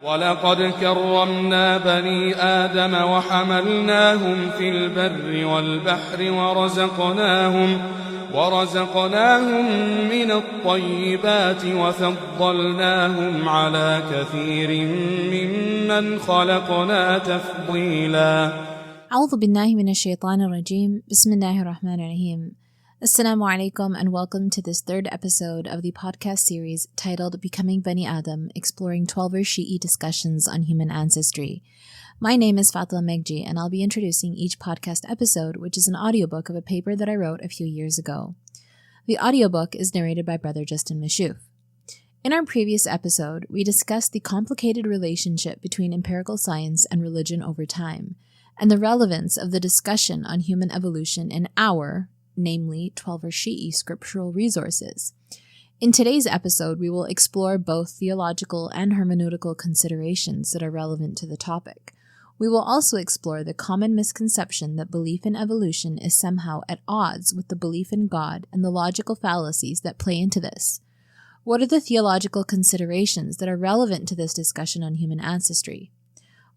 وَلَقَدْ كَرَّمْنَا بَنِي آدَمَ وَحَمَلْنَاهُمْ فِي الْبَرِّ وَالْبَحْرِ ورزقناهم من الطيبات وفضلناهم على كثير ممن خلقنا تفضيلا. أعوذ بالله من الشيطان الرجيم. بسم الله الرحمن الرحيم. Assalamu alaikum and welcome to this third episode of the podcast series titled Becoming Bani Adam, exploring 12-er Shi'i discussions on human ancestry. My name is Fatla Megji and I'll be introducing each podcast episode, which is an audiobook of a paper that I wrote a few years ago. The audiobook is narrated by Brother Justin Mashouf. In our previous episode, we discussed the complicated relationship between empirical science and religion over time, and the relevance of the discussion on human evolution in our, namely 12-er Shi'i scriptural resources. In today's episode, we will explore both theological and hermeneutical considerations that are relevant to the topic. We will also explore the common misconception that belief in evolution is somehow at odds with the belief in God and the logical fallacies that play into this. What are the theological considerations that are relevant to this discussion on human ancestry?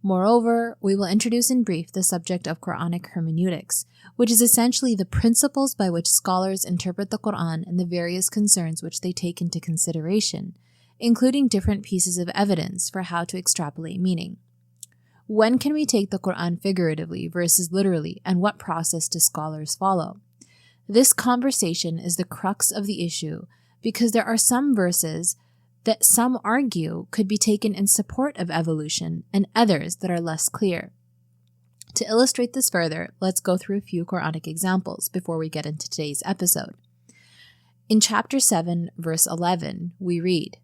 Moreover, we will introduce in brief the subject of Qur'anic hermeneutics, which is essentially the principles by which scholars interpret the Qur'an and the various concerns which they take into consideration, including different pieces of evidence for how to extrapolate meaning. When can we take the Qur'an figuratively versus literally, and what process do scholars follow? This conversation is the crux of the issue because there are some verses that some argue could be taken in support of evolution and others that are less clear. To illustrate this further, let's go through a few Qur'anic examples before we get into today's episode. In chapter 7, verse 11, we read,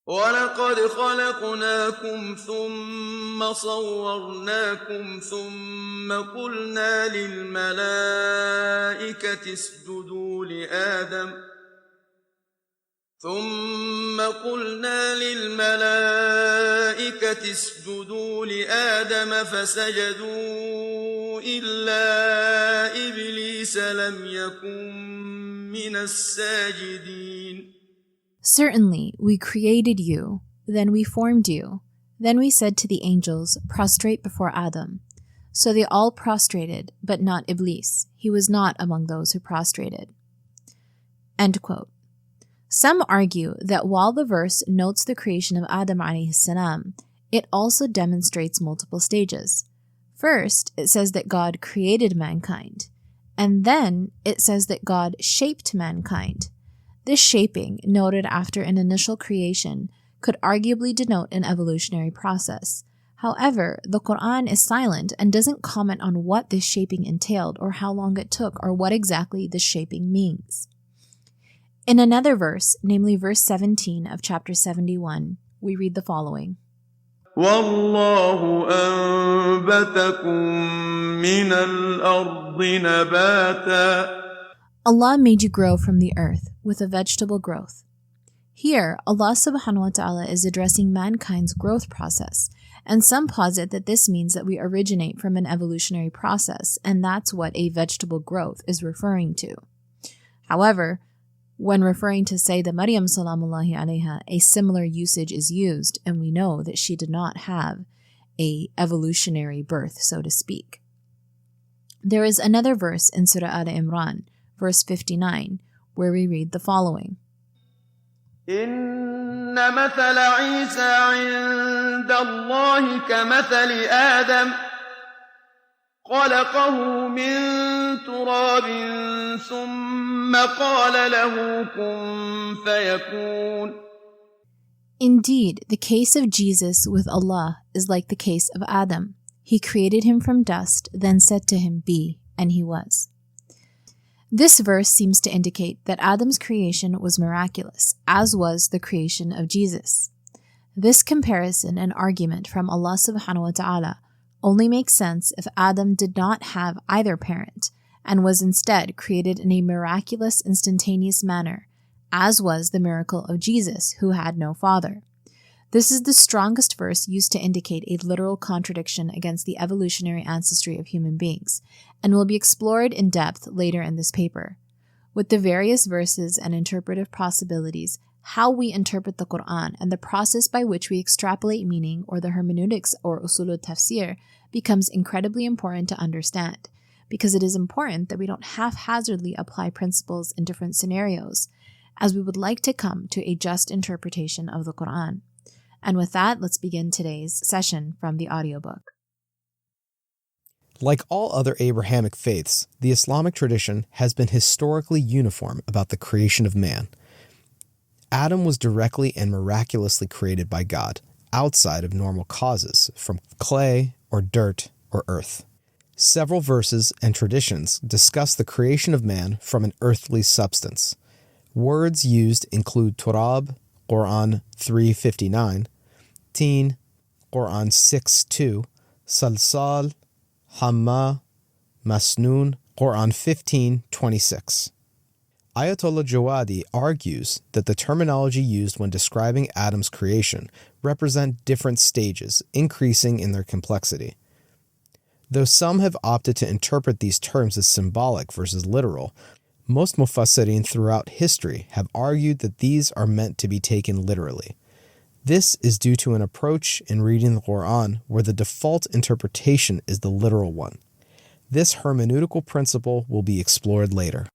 وَلَقَدْ خَلَقْنَاكُمْ ثُمَّ صَوَّرْنَاكُمْ ثُمَّ قُلْنَا لِلْمَلَائِكَةِ اسْجُدُوا لِآدَمَ فَسَجَدُوا إِلَّا إِبْلِيسَ لَمْ يَكُنْ مِنَ السَّاجِدِينَ. Certainly, we created you, then we formed you. Then we said to the angels, prostrate before Adam. So they all prostrated, but not Iblis. He was not among those who prostrated. End quote. Some argue that while the verse notes the creation of Adam alayhi salam, it also demonstrates multiple stages. First, it says that God created mankind, and then it says that God shaped mankind. This shaping, noted after an initial creation, could arguably denote an evolutionary process. However, the Qur'an is silent and doesn't comment on what this shaping entailed or how long it took or what exactly this shaping means. In another verse, namely verse 17 of chapter 71, we read the following. وَاللَّهُ أَنبَتَكُم مِّنَ الْأَرْضِ نَبَاتًا. Allah made you grow from the earth with a vegetable growth. Here, Allah subhanahu wa ta'ala is addressing mankind's growth process, and some posit that this means that we originate from an evolutionary process, and that's what a vegetable growth is referring to. However, when referring to Sayyidah Maryam salamullahi alayha, a similar usage is used, and we know that she did not have a evolutionary birth, so to speak. There is another verse in Surah Al-Imran, verse 59, where we read the following. إِنَّ مَثَلَ عِيسَى عِندَ اللَّهِ كَمَثَلِ آدَمَ خَلَقَهُ مِن تُرَابٍ ثُمَّ قَالَ لَهُ كُن فَيَكُونُ. Indeed, the case of Jesus with Allah is like the case of Adam. He created him from dust, then said to him, be, and he was. This verse seems to indicate that Adam's creation was miraculous, as was the creation of Jesus. This comparison and argument from Allah subhanahu wa ta'ala only makes sense if Adam did not have either parent and was instead created in a miraculous, instantaneous manner, as was the miracle of Jesus, who had no father. This is the strongest verse used to indicate a literal contradiction against the evolutionary ancestry of human beings, and will be explored in depth later in this paper. With the various verses and interpretive possibilities, how we interpret the Qur'an and the process by which we extrapolate meaning, or the hermeneutics or usul al-tafsir, becomes incredibly important to understand, because it is important that we don't haphazardly apply principles in different scenarios, as we would like to come to a just interpretation of the Qur'an. And with that, let's begin today's session from the audiobook. Like all other Abrahamic faiths, the Islamic tradition has been historically uniform about the creation of man. Adam was directly and miraculously created by God, outside of normal causes, from clay or dirt or earth. Several verses and traditions discuss the creation of man from an earthly substance. Words used include turab, Qur'an 3:59, teen, Qur'an 6:2, salsal, hamma, masnoon, Qur'an 15:26. Ayatollah Jawadi argues that the terminology used when describing Adam's creation represent different stages, increasing in their complexity. Though some have opted to interpret these terms as symbolic versus literal, most mufassirin throughout history have argued that these are meant to be taken literally. This is due to an approach in reading the Qur'an where the default interpretation is the literal one. This hermeneutical principle will be explored later.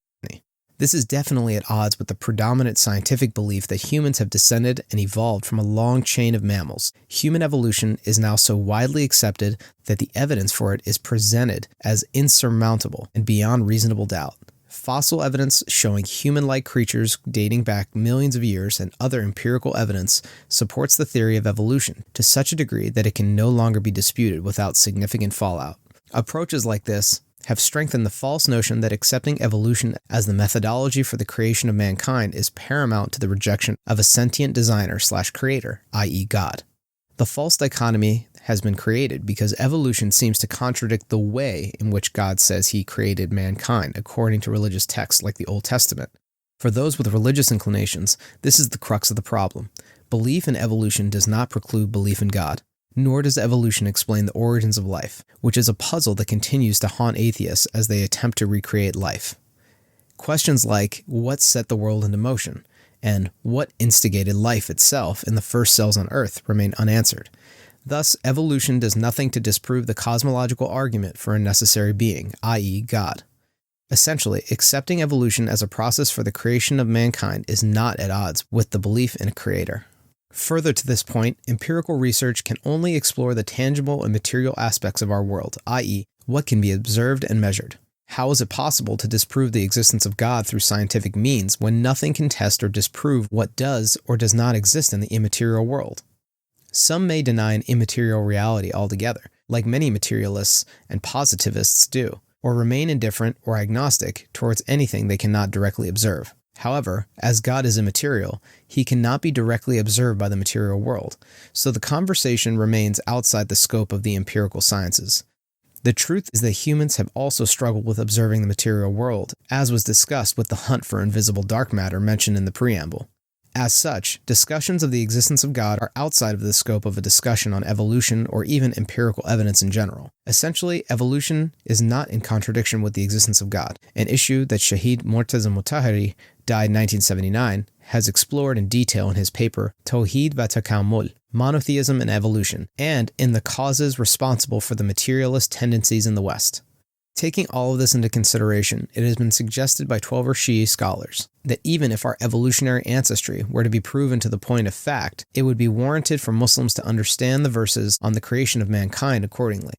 This is definitely at odds with the predominant scientific belief that humans have descended and evolved from a long chain of mammals. Human evolution is now so widely accepted that the evidence for it is presented as insurmountable and beyond reasonable doubt. Fossil evidence showing human-like creatures dating back millions of years and other empirical evidence supports the theory of evolution to such a degree that it can no longer be disputed without significant fallout. Approaches like this have strengthened the false notion that accepting evolution as the methodology for the creation of mankind is paramount to the rejection of a sentient designer/creator, i.e. God. The false dichotomy has been created because evolution seems to contradict the way in which God says he created mankind according to religious texts like the Old Testament. For those with religious inclinations, this is the crux of the problem. Belief in evolution does not preclude belief in God. Nor does evolution explain the origins of life, which is a puzzle that continues to haunt atheists as they attempt to recreate life. Questions like what set the world into motion, and what instigated life itself in the first cells on Earth remain unanswered. Thus, evolution does nothing to disprove the cosmological argument for a necessary being, i.e. God. Essentially, accepting evolution as a process for the creation of mankind is not at odds with the belief in a creator. Further to this point, empirical research can only explore the tangible and material aspects of our world, i.e., what can be observed and measured. How is it possible to disprove the existence of God through scientific means when nothing can test or disprove what does or does not exist in the immaterial world? Some may deny an immaterial reality altogether, like many materialists and positivists do, or remain indifferent or agnostic towards anything they cannot directly observe. However, as God is immaterial, he cannot be directly observed by the material world, so the conversation remains outside the scope of the empirical sciences. The truth is that humans have also struggled with observing the material world, as was discussed with the hunt for invisible dark matter mentioned in the preamble. As such, discussions of the existence of God are outside of the scope of a discussion on evolution or even empirical evidence in general. Essentially, evolution is not in contradiction with the existence of God, an issue that Shahid Mortaza Mutahari, died in 1979, has explored in detail in his paper Tawhid va Takamul, Monotheism and Evolution, and in the causes responsible for the materialist tendencies in the West. Taking all of this into consideration, it has been suggested by 12 Shia scholars that even if our evolutionary ancestry were to be proven to the point of fact, it would be warranted for Muslims to understand the verses on the creation of mankind accordingly.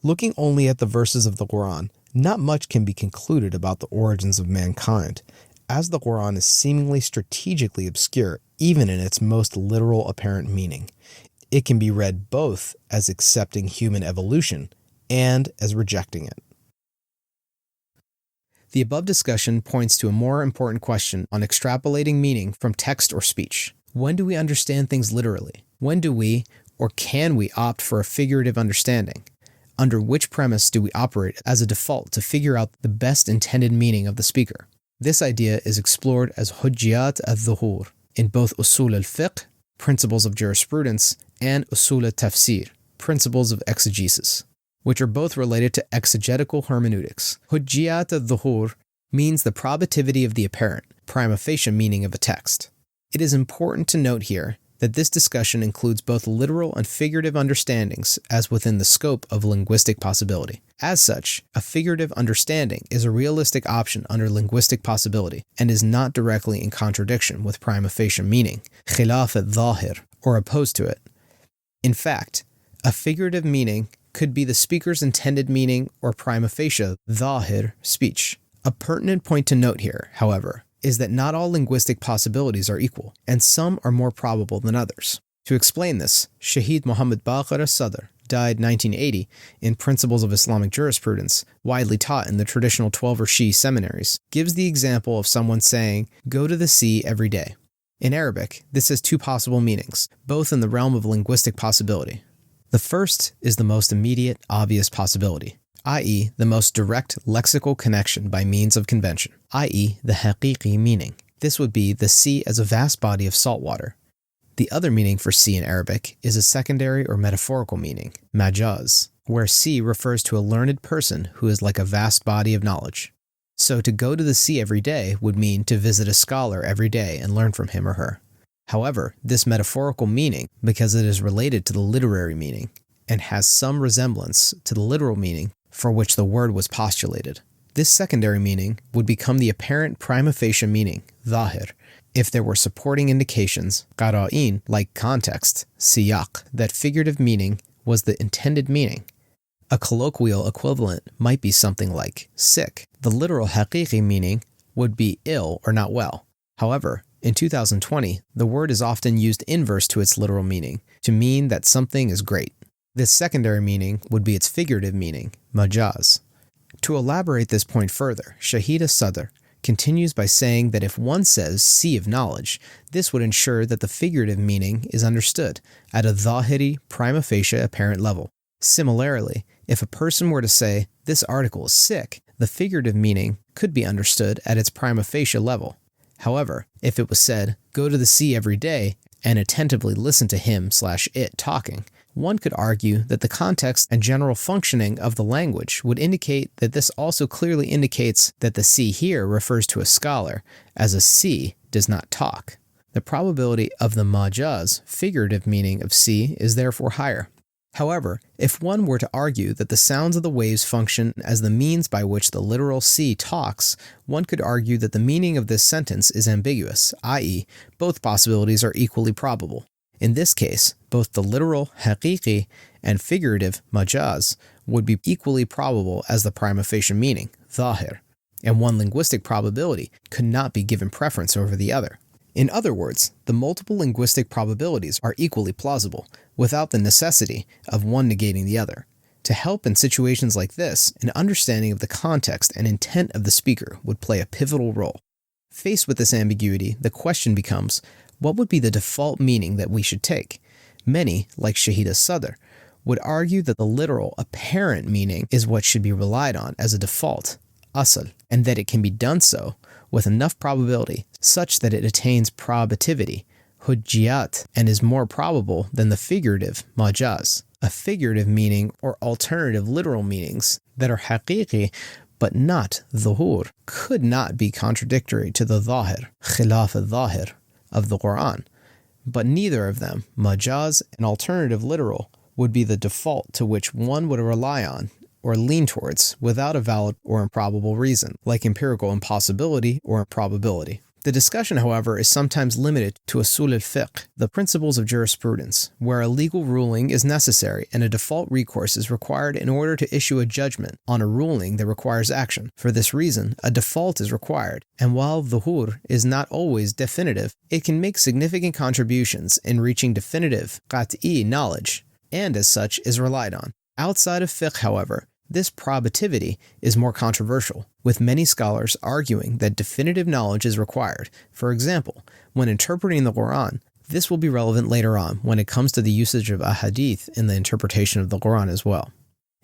Looking only at the verses of the Qur'an, not much can be concluded about the origins of mankind, as the Qur'an is seemingly strategically obscure even in its most literal apparent meaning. It can be read both as accepting human evolution and as rejecting it. The above discussion points to a more important question on extrapolating meaning from text or speech. When do we understand things literally? When do we, or can we, opt for a figurative understanding? Under which premise do we operate as a default to figure out the best intended meaning of the speaker? This idea is explored as hujjiyat al-dhuhur in both usul al-fiqh, principles of jurisprudence, and usul al-tafsir, principles of exegesis, which are both related to exegetical hermeneutics. Hujjiyat al-dhuhur means the probativity of the apparent, prima facie meaning of a text. It is important to note here that this discussion includes both literal and figurative understandings as within the scope of linguistic possibility. As such, a figurative understanding is a realistic option under linguistic possibility and is not directly in contradiction with prima facie meaning, khilaf al-dhahir, or opposed to it. In fact, a figurative meaning could be the speaker's intended meaning or prima facie dhahir speech. A pertinent point to note here, however, is that not all linguistic possibilities are equal, and some are more probable than others. To explain this, Shaheed Muhammad Baqir as-Sadr died 1980 in Principles of Islamic Jurisprudence, widely taught in the traditional 12 seminaries, gives the example of someone saying, "Go to the sea every day." In Arabic, this has two possible meanings, both in the realm of linguistic possibility. The first is the most immediate, obvious possibility, i.e. the most direct lexical connection by means of convention, i.e. the haqiqi meaning. This would be the sea as a vast body of salt water. The other meaning for sea in Arabic is a secondary or metaphorical meaning, majaz, where sea refers to a learned person who is like a vast body of knowledge. So to go to the sea every day would mean to visit a scholar every day and learn from him or her. However, this metaphorical meaning, because it is related to the literary meaning, and has some resemblance to the literal meaning for which the word was postulated. This secondary meaning would become the apparent prima facie meaning, dhahir, if there were supporting indications, qara'in, like context, siyaq, that figurative meaning was the intended meaning. A colloquial equivalent might be something like sick. The literal haqiqi meaning would be ill or not well. However, in 2020, the word is often used inverse to its literal meaning, to mean that something is great. This secondary meaning would be its figurative meaning, majaz. To elaborate this point further, Shaheed as-Sadr continues by saying that if one says sea of knowledge, this would ensure that the figurative meaning is understood at a dhahiri, prima facie apparent level. Similarly, if a person were to say, this article is sick, the figurative meaning could be understood at its prima facie level. However, if it was said, go to the sea every day, and attentively listen to him/it talking, one could argue that the context and general functioning of the language would indicate that this also clearly indicates that the sea here refers to a scholar, as a sea does not talk. The probability of the majaz, figurative meaning of sea, is therefore higher. However, if one were to argue that the sounds of the waves function as the means by which the literal sea talks, one could argue that the meaning of this sentence is ambiguous, i.e., both possibilities are equally probable. In this case, both the literal haqiqi and figurative majaz would be equally probable as the prima facie meaning, dhahir, and one linguistic probability could not be given preference over the other. In other words, the multiple linguistic probabilities are equally plausible, without the necessity of one negating the other. To help in situations like this, an understanding of the context and intent of the speaker would play a pivotal role. Faced with this ambiguity, the question becomes, what would be the default meaning that we should take? Many, like Shaheed as-Sadr, would argue that the literal, apparent meaning is what should be relied on as a default, asl, and that it can be done so with enough probability such that it attains probativity, hujjiyat, and is more probable than the figurative, majaz, a figurative meaning or alternative literal meanings that are haqiqi but not dhuhur, could not be contradictory to the dhahir, khilaf al-dhahir, of the Qur'an, but neither of them, majaz and alternative literal, would be the default to which one would rely on or lean towards without a valid or improbable reason, like empirical impossibility or improbability. The discussion, however, is sometimes limited to usul al-fiqh, the principles of jurisprudence, where a legal ruling is necessary and a default recourse is required in order to issue a judgment on a ruling that requires action. For this reason, a default is required, and while dhuhur is not always definitive, it can make significant contributions in reaching definitive qat'i knowledge, and as such is relied on. Outside of fiqh, however, this probativity is more controversial, with many scholars arguing that definitive knowledge is required. For example, when interpreting the Qur'an, this will be relevant later on when it comes to the usage of ahadith in the interpretation of the Qur'an as well.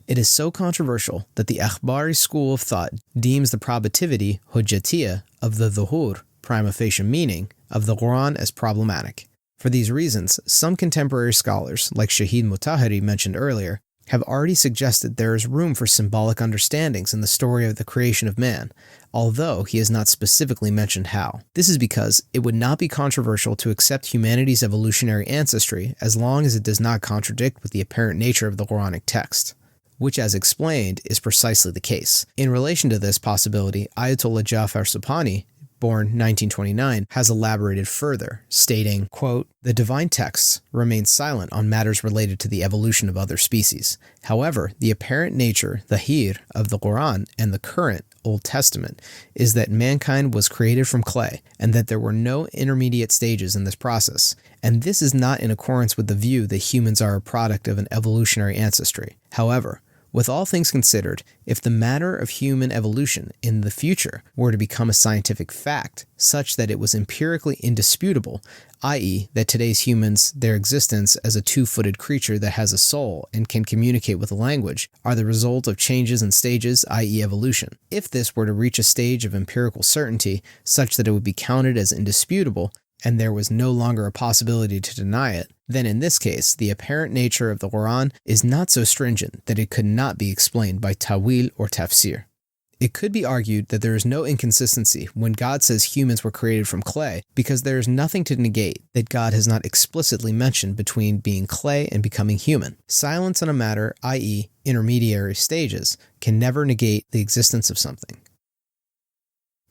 It is so controversial that the Akhbari school of thought deems the probativity, hujjatiyah, of the dhuhur, prima facie meaning, of the Qur'an as problematic. For these reasons, some contemporary scholars, like Shaheed Mutahhari mentioned earlier, have already suggested there is room for symbolic understandings in the story of the creation of man, although he has not specifically mentioned how. This is because it would not be controversial to accept humanity's evolutionary ancestry as long as it does not contradict with the apparent nature of the Qur'anic text, which, as explained, is precisely the case. In relation to this possibility, Ayatollah Jafar Subhani, born 1929, has elaborated further, stating, quote, "The divine texts remain silent on matters related to the evolution of other species. However, the apparent nature, zahir, of the Qur'an and the current Old Testament is that mankind was created from clay and that there were no intermediate stages in this process. And this is not in accordance with the view that humans are a product of an evolutionary ancestry. However, with all things considered, if the matter of human evolution in the future were to become a scientific fact, such that it was empirically indisputable, i.e., that today's humans, their existence as a two-footed creature that has a soul and can communicate with a language, are the result of changes in stages, i.e., evolution. If this were to reach a stage of empirical certainty, such that it would be counted as indisputable, and there was no longer a possibility to deny it, then in this case, the apparent nature of the Qur'an is not so stringent that it could not be explained by ta'wil or tafsir. It could be argued that there is no inconsistency when God says humans were created from clay, because there is nothing to negate that God has not explicitly mentioned between being clay and becoming human. Silence on a matter, i.e., intermediary stages, can never negate the existence of something.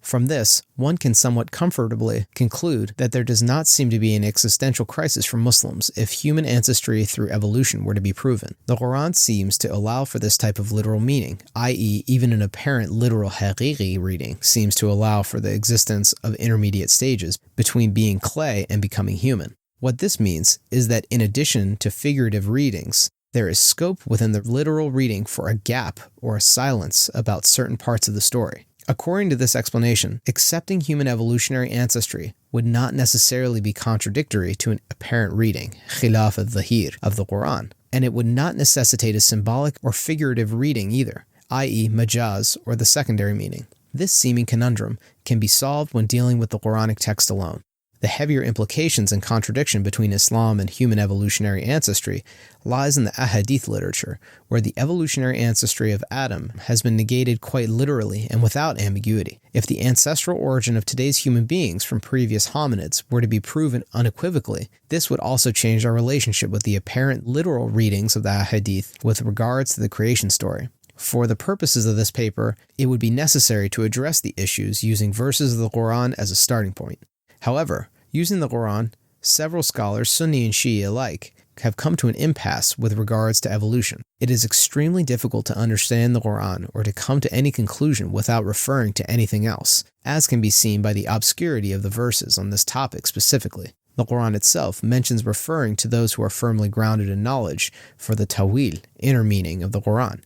From this, one can somewhat comfortably conclude that there does not seem to be an existential crisis for Muslims if human ancestry through evolution were to be proven. The Qur'an seems to allow for this type of literal meaning, i.e., even an apparent literal haqiqi reading seems to allow for the existence of intermediate stages between being clay and becoming human. What this means is that in addition to figurative readings, there is scope within the literal reading for a gap or a silence about certain parts of the story. According to this explanation, accepting human evolutionary ancestry would not necessarily be contradictory to an apparent reading, khilaf al-zahir, of the Qur'an, and it would not necessitate a symbolic or figurative reading either, i.e. majaz or the secondary meaning. This seeming conundrum can be solved when dealing with the Qur'anic text alone. The heavier implications and contradiction between Islam and human evolutionary ancestry lies in the ahadith literature, where the evolutionary ancestry of Adam has been negated quite literally and without ambiguity. If the ancestral origin of today's human beings from previous hominids were to be proven unequivocally, this would also change our relationship with the apparent literal readings of the ahadith with regards to the creation story. For the purposes of this paper, it would be necessary to address the issues using verses of the Qur'an as a starting point. However, using the Qur'an, several scholars, Sunni and Shia alike, have come to an impasse with regards to evolution. It is extremely difficult to understand the Qur'an or to come to any conclusion without referring to anything else, as can be seen by the obscurity of the verses on this topic specifically. The Qur'an itself mentions referring to those who are firmly grounded in knowledge for the ta'wil, inner meaning of the Qur'an.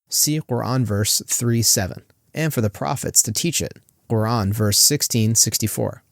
See Qur'an verse 3:7, and for the prophets to teach it, Qur'an verse 1664.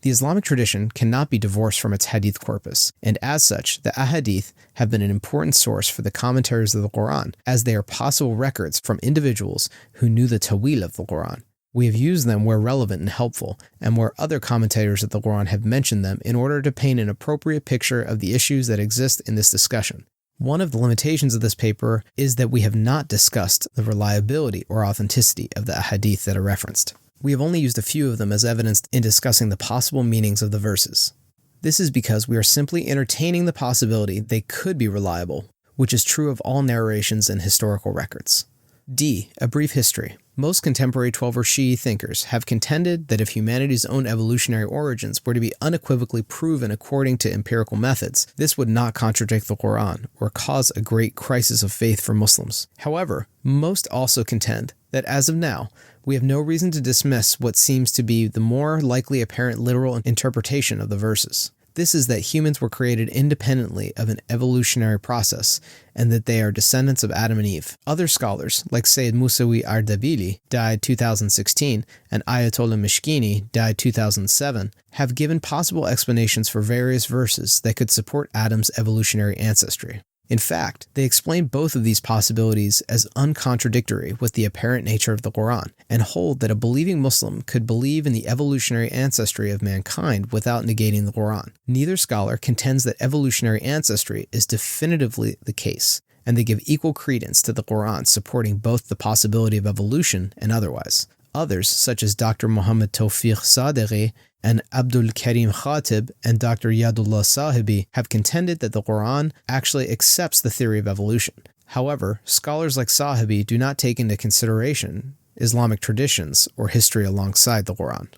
The Islamic tradition cannot be divorced from its hadith corpus, and as such, the ahadith have been an important source for the commentaries of the Qur'an, as they are possible records from individuals who knew the ta'wil of the Qur'an. We have used them where relevant and helpful, and where other commentators of the Qur'an have mentioned them in order to paint an appropriate picture of the issues that exist in this discussion. One of the limitations of this paper is that we have not discussed the reliability or authenticity of the ahadith that are referenced. We have only used a few of them as evidence in discussing the possible meanings of the verses. This is because we are simply entertaining the possibility they could be reliable, which is true of all narrations and historical records. D. A brief history. Most contemporary Twelver Shi'i thinkers have contended that if humanity's own evolutionary origins were to be unequivocally proven according to empirical methods, this would not contradict the Qur'an or cause a great crisis of faith for Muslims. However, most also contend that as of now, we have no reason to dismiss what seems to be the more likely apparent literal interpretation of the verses. This is that humans were created independently of an evolutionary process, and that they are descendants of Adam and Eve. Other scholars, like Sayyid Musawi Ardabili, died 2016, and Ayatollah Mishkini, died 2007, have given possible explanations for various verses that could support Adam's evolutionary ancestry. In fact, they explain both of these possibilities as uncontradictory with the apparent nature of the Qur'an, and hold that a believing Muslim could believe in the evolutionary ancestry of mankind without negating the Qur'an. Neither scholar contends that evolutionary ancestry is definitively the case, and they give equal credence to the Qur'an, supporting both the possibility of evolution and otherwise. Others, such as Dr. Muhammad Tawfiq Sadeghi and Abdul Karim Khatib and Dr. Yadullah Sahibi, have contended that the Qur'an actually accepts the theory of evolution. However, scholars like Sahibi do not take into consideration Islamic traditions or history alongside the Qur'an.